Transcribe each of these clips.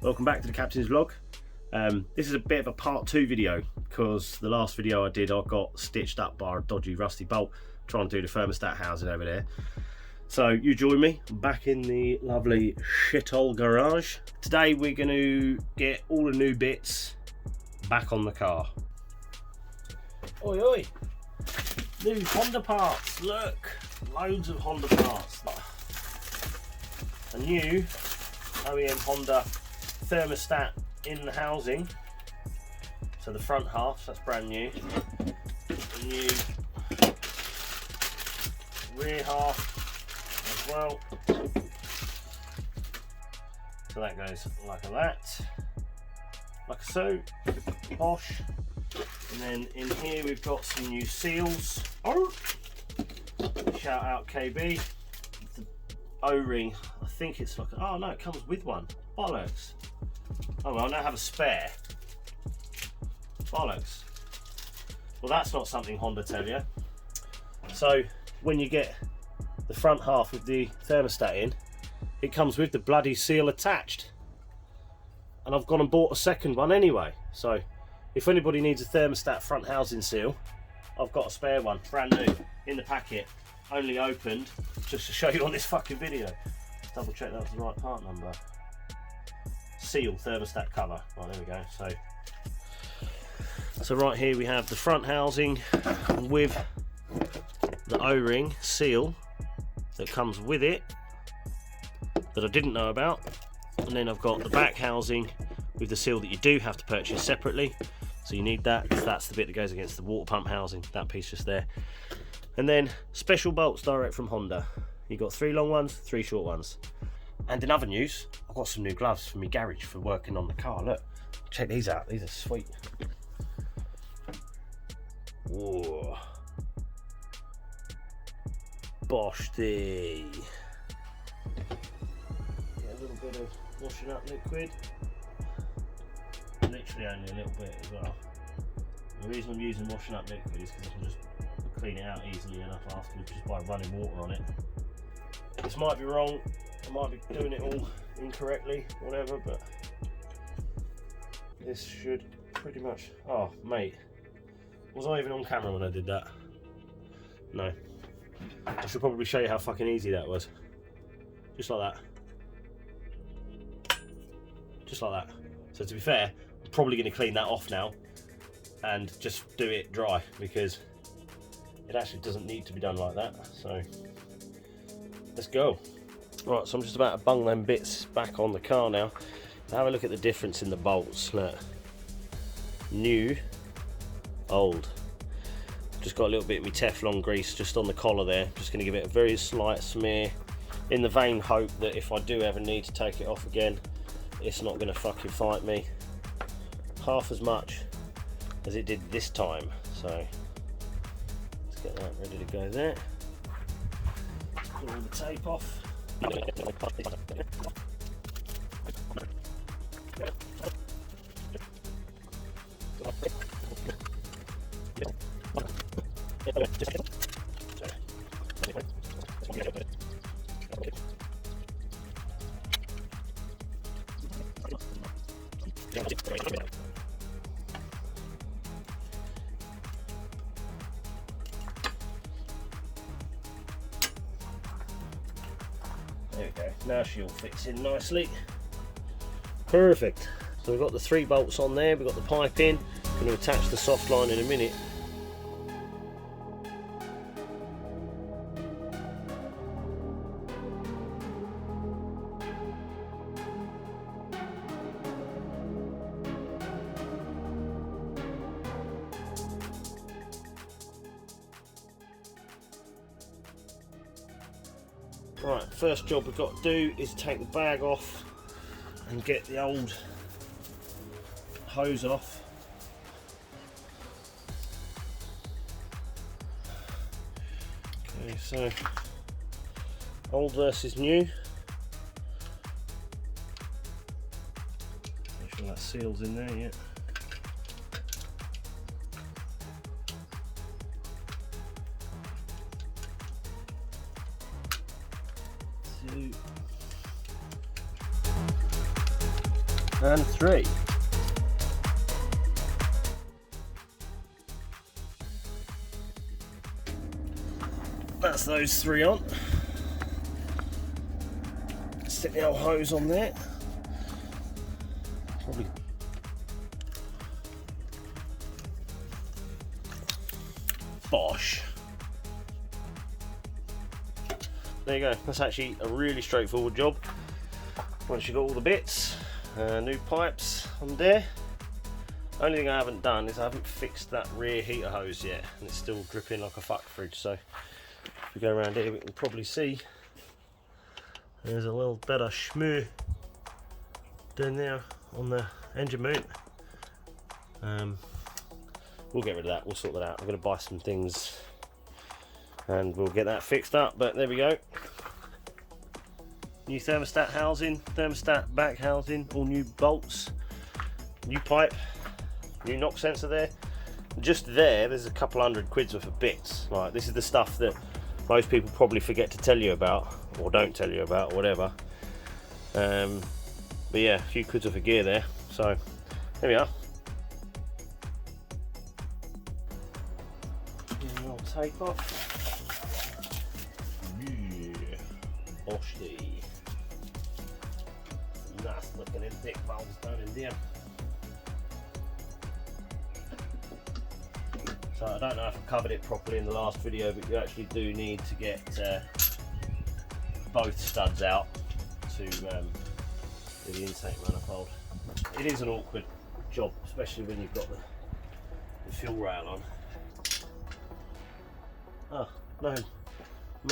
Welcome back to the Captain's Vlog. This is a bit of a part 2 video because the last video I did I got stitched up by a dodgy rusty bolt trying to do the thermostat housing over there. So you join me back in the lovely shithole garage. Today we're going to get all the new bits back on the car. Oi oi! New Honda parts, look! Loads of Honda parts. A new OEM Honda thermostat in the housing, so the front half, so that's brand new. A new rear half as well, so that goes like that, like so, posh. And then in here we've got some new seals. Shout out KB. The O-ring, I think it's like, oh no, it comes with one. Bollocks. Oh well, I now have a spare. Bollocks. Well, that's not something Honda tell you. So when you get the front half of the thermostat in, it comes with the bloody seal attached. And I've gone and bought a second one anyway. So if anybody needs a thermostat front housing seal, I've got a spare one, brand new, in the packet, only opened just to show you on this fucking video. Double check that was the right part number. Seal thermostat cover. Right, there we go. So right here we have the front housing with the O-ring seal that comes with it that I didn't know about, and then I've got the back housing with the seal that you do have to purchase separately, so you need that because that's the bit that goes against the water pump housing, that piece just there. And then special bolts direct from Honda. You've got 3 long ones, 3 short ones. And in other news, I've got some new gloves from my garage for working on the car. Look, check these out. These are sweet. Whoa. Boshty. Yeah, a little bit of washing up liquid. Literally only a little bit as well. The reason I'm using washing up liquid is because I can just clean it out easily enough afterwards just by running water on it. This might be wrong. I might be doing it all incorrectly, whatever, but this should pretty much. Oh, mate, was I even on camera when I did that? No. I should probably show you how fucking easy that was. Just like that. Just like that. So to be fair, I'm probably going to clean that off now and just do it dry because it actually doesn't need to be done like that. So let's go. Right, so I'm just about to bung them bits back on the car now. Have a look at the difference in the bolts. Look. New, old. Just got a little bit of my Teflon grease just on the collar there. Just going to give it a very slight smear in the vain hope that if I do ever need to take it off again, it's not going to fucking fight me half as much as it did this time. So let's get that ready to go there. Put all the tape off. There we go, now she all fits in nicely. Perfect. So we've got the 3 bolts on there, we've got the pipe in, going to attach the soft line in a minute. Right, first job we've got to do is take the bag off and get the old hose off. Okay, so old versus new. Make sure that seal's in there, yeah. and 3. That's those 3 on. Stick the old hose on there. Probably. Bosh. There you go. That's actually a really straightforward job. Once you've got all the bits, new pipes on there. Only thing I haven't done is I haven't fixed that rear heater hose yet, and it's still dripping like a fuck fridge. So if we go around here, we can probably see there's a little bit of schmoo down there on the engine mount. We'll get rid of that, we'll sort that out. I'm going to buy some things and we'll get that fixed up, but there we go. New thermostat housing, thermostat back housing, all new bolts, new pipe, new knock sensor there. Just there's a couple £100 worth of bits. Like, this is the stuff that most people probably forget to tell you about, or don't tell you about, or whatever. But yeah, a few quid worth of gear there. So there we are. I'll take off. Yeah, Oshty. Nice looking in thick bulbs down in there. So I don't know if I covered it properly in the last video, but you actually do need to get both studs out to do the intake manifold. It is an awkward job, especially when you've got the fuel rail on. Oh, no.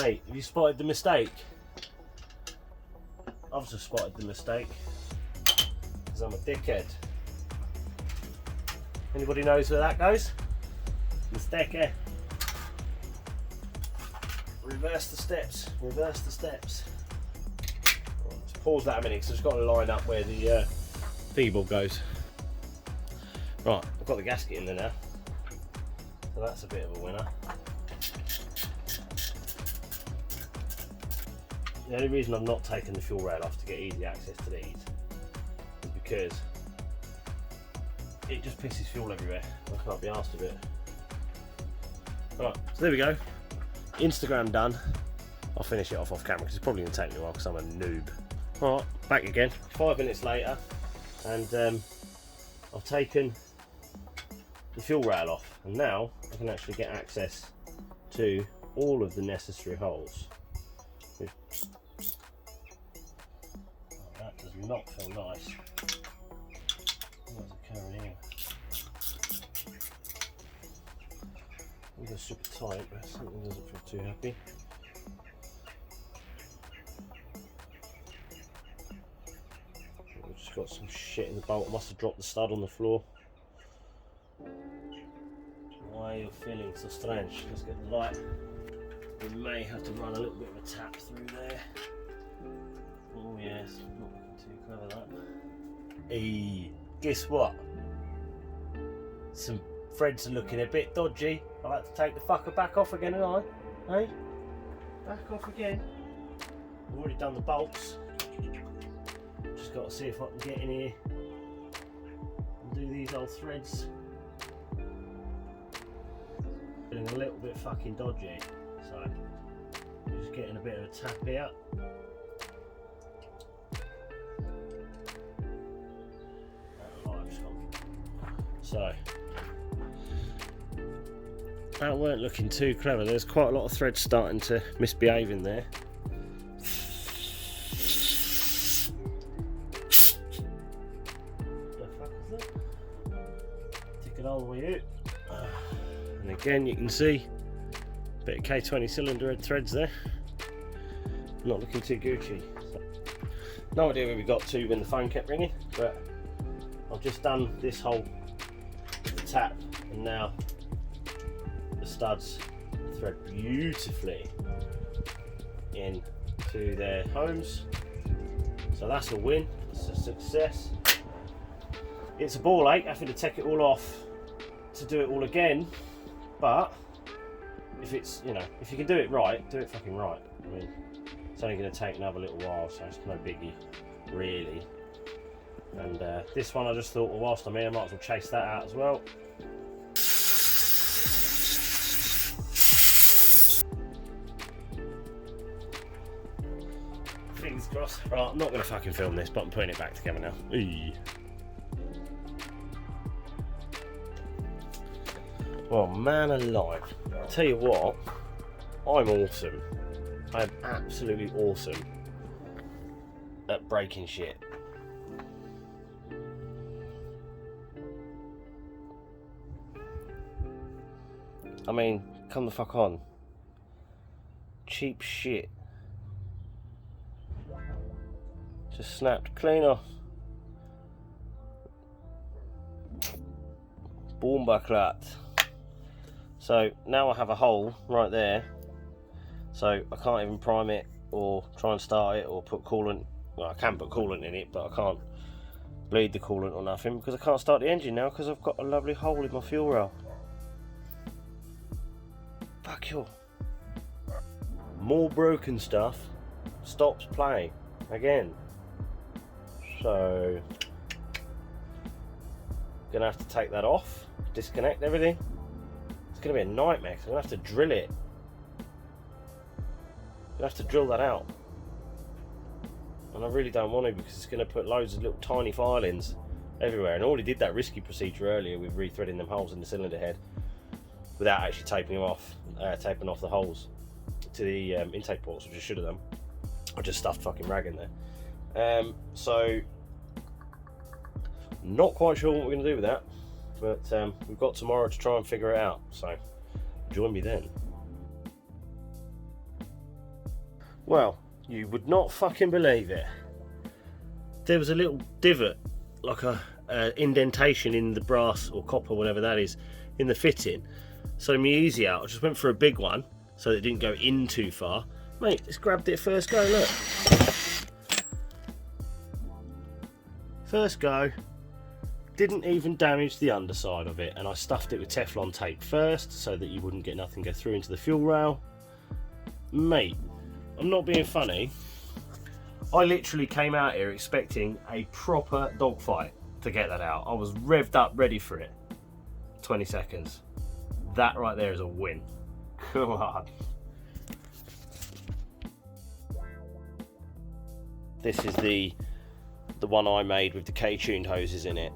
Mate, have you spotted the mistake? I've just spotted the mistake, because I'm a dickhead. Anybody knows where that goes? Mistake, eh? Reverse the steps, reverse the steps. Right, let's pause that a minute, because I've got to line up where the feeble goes. Right, I've got the gasket in there now, so that's a bit of a winner. The only reason I'm not taking the fuel rail off to get easy access to these is because it just pisses fuel everywhere. I can't be arsed of it. Right, so there we go. Instagram done. I'll finish it off camera because it's probably going to take me a while because I'm a noob. Alright, back again, 5 minutes later, and I've taken the fuel rail off, and now I can actually get access to all of the necessary holes. That does not feel nice. Where's it carrying in? These are super tight, but something doesn't feel too happy. We've just got some shit in the bolt. I must have dropped the stud on the floor. Why are you feeling so strange? Let's get the light. We may have to run a little bit of a tap through there. Oh yes, not looking too clever that. Hey, guess what? Some threads are looking a bit dodgy. I'll have to take the fucker back off again, and I? Hey? Back off again. I've already done the bolts. Just got to see if I can get in here and do these old threads. Feeling a little bit fucking dodgy. So, just getting a bit of a tap here. So, that weren't looking too clever. There's quite a lot of threads starting to misbehave in there. What the fuck is that? Take it all the way out. And again, you can see a bit of K20 cylinder head threads there. Not looking too Gucci. So, no idea where we got to when the phone kept ringing, but I've just done this whole tap, and now the studs thread beautifully into their homes. So that's a win, it's a success. It's a ball ache having to take it all off to do it all again, but if it's, you know, if you can do it right, do it fucking right. I mean, it's only going to take another little while, so it's no biggie really. And this one I just thought, well, whilst I'm here I might as well chase that out as well. Fingers crossed. Right, I'm not going to fucking film this, but I'm putting it back together now. Eee. Oh man alive. I'll tell you what, I'm awesome. I am absolutely awesome at breaking shit. I mean, come the fuck on. Cheap shit. Just snapped clean off. Boomba. So now I have a hole right there, so I can't even prime it or try and start it or put coolant. Well, I can put coolant in it, but I can't bleed the coolant or nothing because I can't start the engine now because I've got a lovely hole in my fuel rail. Fuck you. More broken stuff stops playing again. So gonna have to take that off, disconnect everything. It's gonna be a nightmare because I'm gonna have to drill it. I'm gonna have to drill that out, and I really don't want to because it's gonna put loads of little tiny filings everywhere. And I already did that risky procedure earlier with rethreading them holes in the cylinder head without actually taping them off, taping off the holes to the intake ports, which I should have done. I just stuffed fucking rag in there. So not quite sure what we're going to do with that, but we've got tomorrow to try and figure it out, so join me then. Well, you would not fucking believe it. There was a little divot, like a indentation in the brass or copper, whatever that is, in the fitting. So me easy out, I just went for a big one so that it didn't go in too far. Mate, just grabbed it first go, look. First go. Didn't even damage the underside of it, and I stuffed it with Teflon tape first so that you wouldn't get nothing go through into the fuel rail. Mate, I'm not being funny. I literally came out here expecting a proper dogfight to get that out. I was revved up, ready for it. 20 seconds. That right there is a win. Come on. This is the one I made with the K-tuned hoses in it.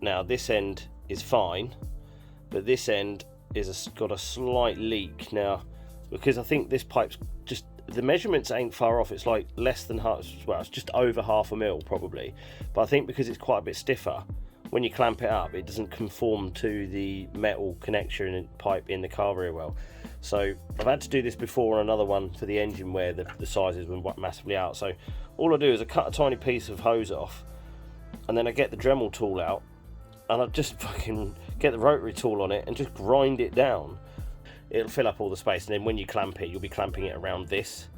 Now this end is fine, but this end is got a slight leak now because I think this pipe's just, the measurements ain't far off. It's like less than half, well, it's just over half a mil probably, but I think because it's quite a bit stiffer, when you clamp it up it doesn't conform to the metal connection and pipe in the carburetor well. So I've had to do this before on another one for the engine where the sizes were massively out. So all I do is I cut a tiny piece of hose off, and then I get the Dremel tool out, and I just fucking get the rotary tool on it and just grind it down. It'll fill up all the space, and then when you clamp it, you'll be clamping it around this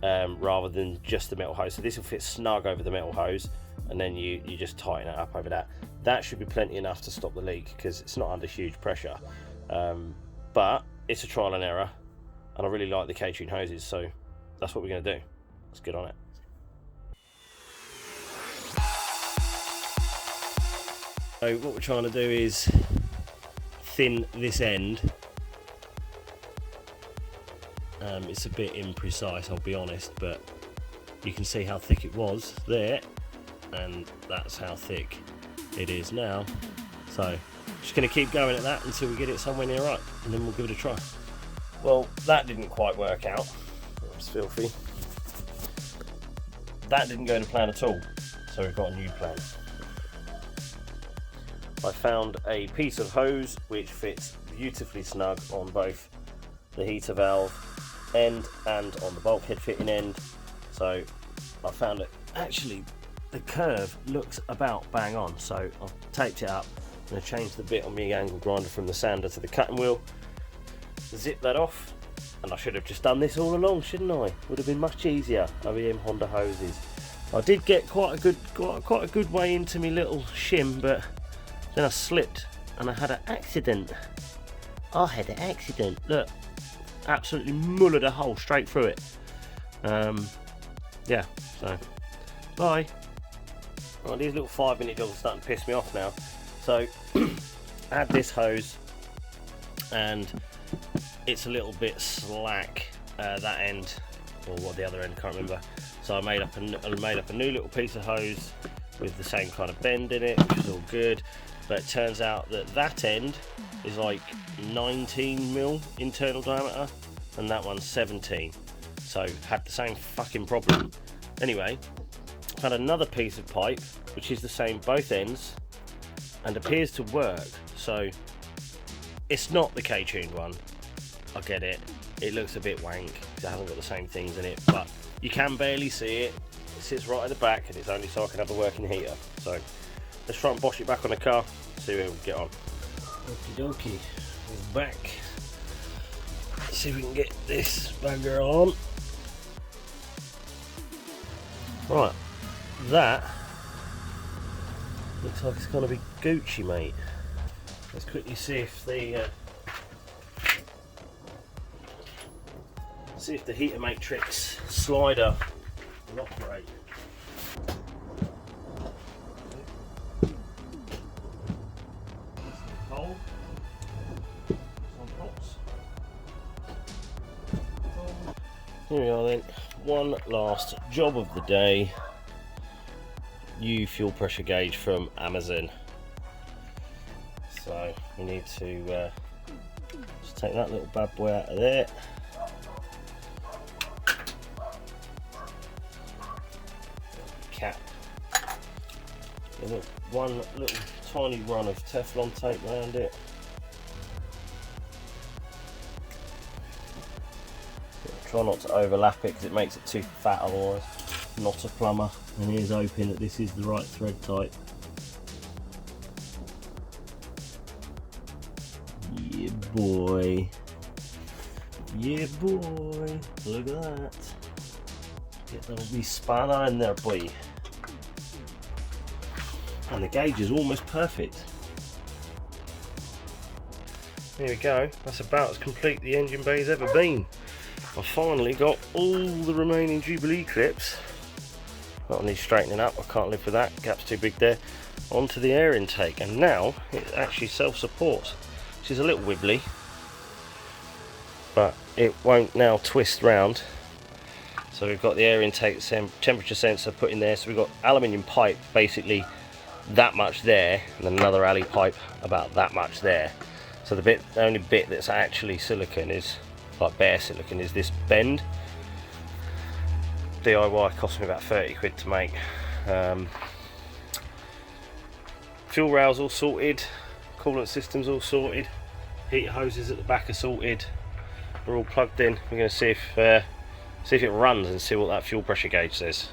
rather than just the metal hose. So this will fit snug over the metal hose, and then you just tighten it up over that. That should be plenty enough to stop the leak because it's not under huge pressure. But it's a trial and error, and I really like the K-tune hoses, so that's what we're going to do. Let's get on it. So what we're trying to do is thin this end. It's a bit imprecise, I'll be honest, but you can see how thick it was there, and that's how thick it is now. So just going to keep going at that until we get it somewhere near right, and then we'll give it a try. Well, that didn't quite work out. It was filthy. That didn't go to plan at all, so we've got a new plan. I found a piece of hose which fits beautifully snug on both the heater valve end and on the bulkhead fitting end. So I found it, actually the curve looks about bang on, so I've taped it up. I'm going to change the bit on the angle grinder from the sander to the cutting wheel, zip that off, and I should have just done this all along, shouldn't I? Would have been much easier. OEM Honda hoses. I did get quite a good way into my little shim, but then I slipped and I had an accident. Look, absolutely mullered a hole straight through it. Yeah, so bye. Right, these little 5-minute jobs are starting to piss me off now. So add this hose, and it's a little bit slack that end, or what, the other end, can't remember. So I made up a new little piece of hose with the same kind of bend in it, which is all good. But it turns out that that end is like 19mm internal diameter, and that one's 17. So had the same fucking problem. Anyway, had another piece of pipe which is the same both ends and appears to work. So it's not the K-tuned one, I get it, it looks a bit wank because it hasn't got the same things in it, but you can barely see it. It sits right at the back, and it's only so I can have a working heater. So let's try and bosh it back on the car, see where we get on. Okie dokie, we're back. Let's see if we can get this bugger on. Right, that looks like it's going to be Gucci, mate. Let's quickly see if the heater matrix slider will operate. Cold. Some pots. Here we are then. One last job of the day. New fuel pressure gauge from Amazon. So we need to just take that little bad boy out of there. Cap. One little tiny run of Teflon tape around it. Try not to overlap it because it makes it too fat otherwise. Not a plumber, and here's hoping that this is the right thread type. Yeah boy. Yeah boy. Look at that. Get the wee spanner in there, boy. And the gauge is almost perfect. There we go. That's about as complete the engine bay's ever been. I finally got all the remaining Jubilee clips. That needs straightening up, I can't live with that, gap's too big there. Onto the air intake, and now it actually self-supports, which is a little wibbly, but it won't now twist round. So we've got the air intake temperature sensor put in there, so we've got aluminium pipe basically that much there, and then another alley pipe about that much there. So the only bit that's actually silicone is, like bare silicone, is this bend. DIY cost me about 30 quid to make. Fuel rails all sorted, coolant systems all sorted, heater hoses at the back are sorted, we're all plugged in. We're going to see if it runs and see what that fuel pressure gauge says.